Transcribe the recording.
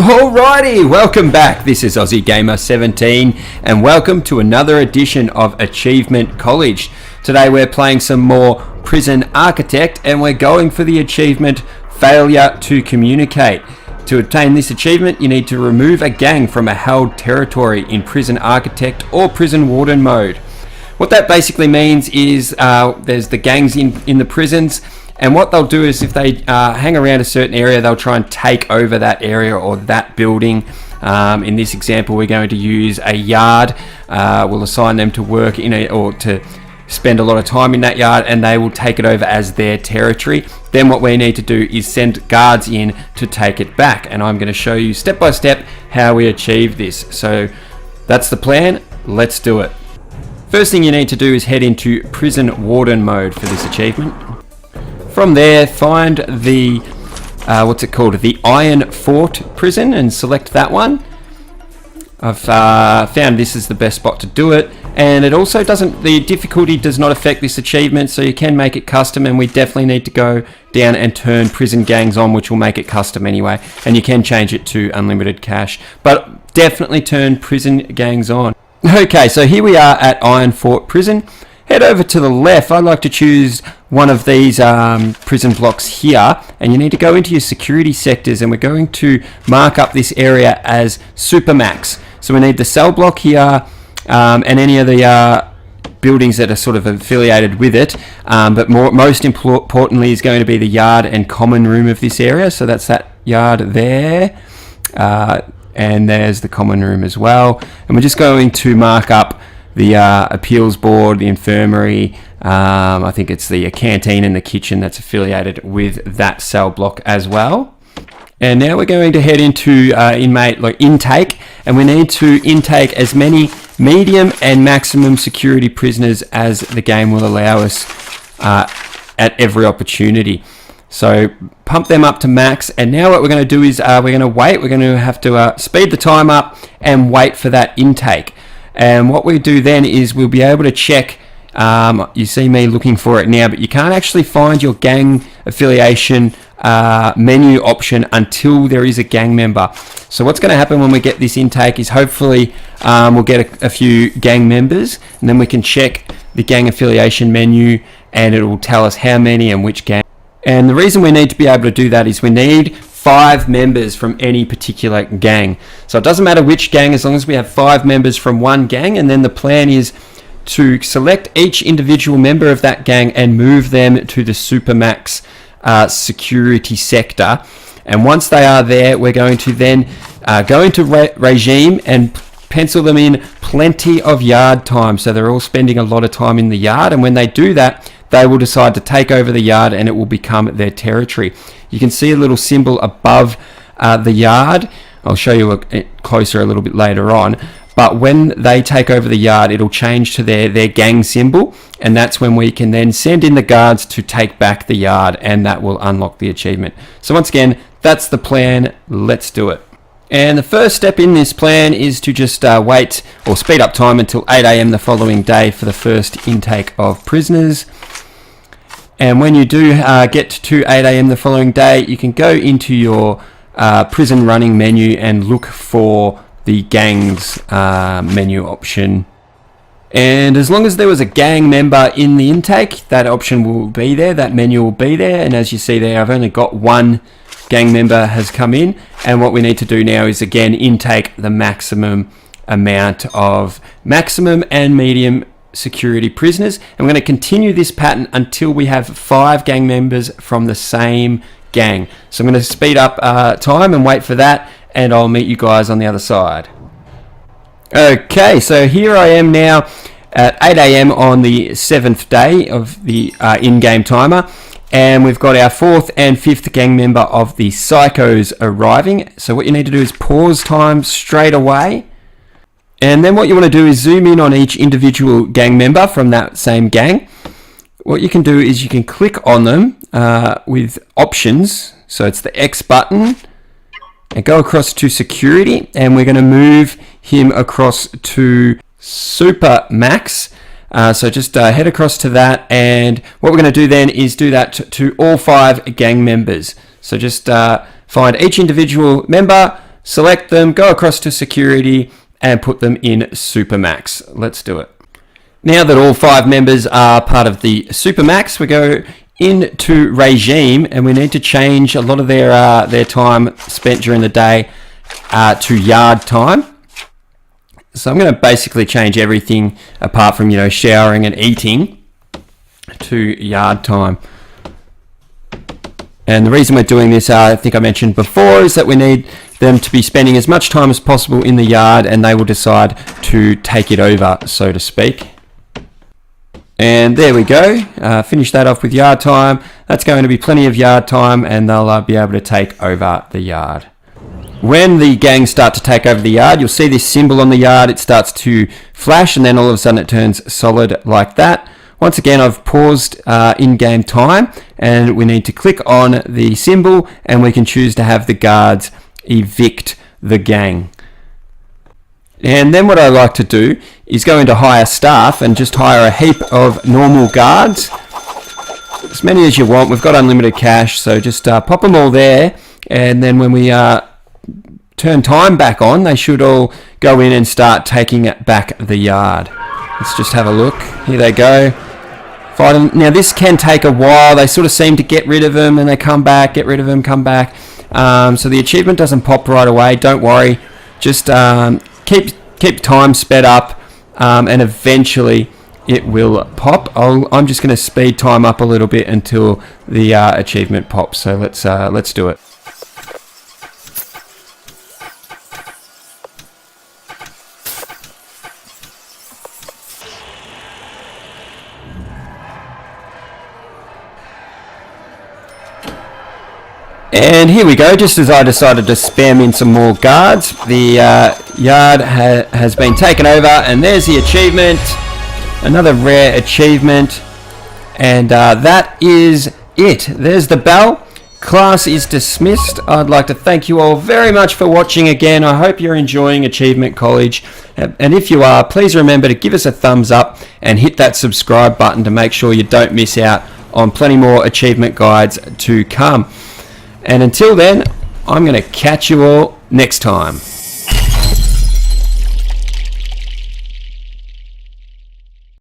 Alrighty, welcome back. This is Aussie Gamer 17 and welcome to another edition of Achievement College. Today we're playing some more Prison Architect and we're going for the achievement Failure to Communicate. To obtain this achievement, you need to remove a gang from a held territory in Prison Architect or Prison Warden mode. What that basically means is there's the gangs in the prisons, and what they'll do is if they hang around a certain area, they'll try and take over that area or that building. In this example, we're going to use a yard. We'll assign them to work in it or to spend a lot of time in that yard, and they will take it over as their territory. Then what we need to do is send guards in to take it back, and I'm going to show you step by step how we achieve this. So that's the plan. Let's do it. First thing you need to do is head into Prison Warden mode for this achievement. From there, find the the Ironfort prison and select that one. I've found this is the best spot to do it, and it also the difficulty does not affect this achievement, so you can make it custom, and we definitely need to go down and turn prison gangs on, which will make it custom anyway, and you can change it to unlimited cash, but definitely turn prison gangs on. Okay, so here we are at Ironfort prison. Head over to the left. I'd like to choose one of these prison blocks here, and you need to go into your security sectors, and we're going to mark up this area as Supermax. So we need the cell block here and any of the buildings that are sort of affiliated with it, but most importantly is going to be the yard and common room of this area. So that's that yard there, and there's the common room as well, and we're just going to mark up the appeals board, the infirmary, I think it's the canteen and the kitchen that's affiliated with that cell block as well. And now we're going to head into inmate intake, and we need to intake as many medium and maximum security prisoners as the game will allow us at every opportunity. So pump them up to max, and now what we're going to do is we're going to wait. We're going to have to speed the time up and wait for that intake. And what we do then is we'll be able to check, you see me looking for it now, but you can't actually find your gang affiliation menu option until there is a gang member. So what's going to happen when we get this intake is hopefully we'll get a few gang members, and then we can check the gang affiliation menu and it will tell us how many and which gang. And the reason we need to be able to do that is we need 5 members from any particular gang. So it doesn't matter which gang, as long as we have 5 members from one gang, and then the plan is to select each individual member of that gang and move them to the Supermax security sector. And once they are there, we're going to then go into regime and pencil them in plenty of yard time, so they're all spending a lot of time in the yard, and when they do that, they will decide to take over the yard and it will become their territory. You can see a little symbol above the yard. I'll show you it closer a little bit later on. But when they take over the yard, it'll change to their gang symbol, and that's when we can then send in the guards to take back the yard, and that will unlock the achievement. So once again, that's the plan. Let's do it. And the first step in this plan is to just wait or speed up time until 8 AM the following day for the first intake of prisoners. And when you do get to 8 AM the following day, you can go into your prison running menu and look for the gangs menu option. And as long as there was a gang member in the intake, that option will be there, that menu will be there. And as you see there, I've only got one gang member has come in, and what we need to do now is again intake the maximum amount of maximum and medium security prisoners, and we're going to continue this pattern until we have 5 gang members from the same gang. So I'm going to speed up time and wait for that, and I'll meet you guys on the other side. Okay, so here I am now at 8 AM on the 7th day of the in-game timer, and we've got our 4th and 5th gang member of the Psychos arriving. So what you need to do is pause time straight away, and then what you want to do is zoom in on each individual gang member from that same gang. What you can do is you can click on them with options, so it's the X button, and go across to security, and we're going to move him across to Supermax. So just head across to that, and what we're going to do then is do that to all 5 gang members. So just find each individual member, select them, go across to security, and put them in Supermax. Let's do it. Now that all 5 members are part of the Supermax, we go into regime, and we need to change a lot of their time spent during the day to yard time. So I'm going to basically change everything apart from, showering and eating to yard time. And the reason we're doing this, I think I mentioned before, is that we need them to be spending as much time as possible in the yard, and they will decide to take it over, so to speak. And there we go. Finish that off with yard time. That's going to be plenty of yard time, and they'll be able to take over the yard. When the gang start to take over the yard, you'll see this symbol on the yard. It starts to flash, and then all of a sudden it turns solid like that. Once again, I've paused in-game time, and we need to click on the symbol, and we can choose to have the guards evict the gang. And then what I like to do is go into hire staff and just hire a heap of normal guards, as many as you want. We've got unlimited cash, so just pop them all there, and then when we turn time back on, they should all go in and start taking back the yard. Let's just have a look. Here they go. Fight them. Now this can take a while. They sort of seem to get rid of them and they come back, get rid of them, come back. So the achievement doesn't pop right away. Don't worry. Just keep time sped up, and eventually it will pop. I'm just going to speed time up a little bit until the achievement pops. So let's do it. And here we go, just as I decided to spam in some more guards, the yard has been taken over, and there's the achievement, another rare achievement, and that is it. There's the bell. Class is dismissed. I'd like to thank you all very much for watching again. I hope you're enjoying Achievement College, and if you are, please remember to give us a thumbs up and hit that subscribe button to make sure you don't miss out on plenty more achievement guides to come. And until then, I'm going to catch you all next time.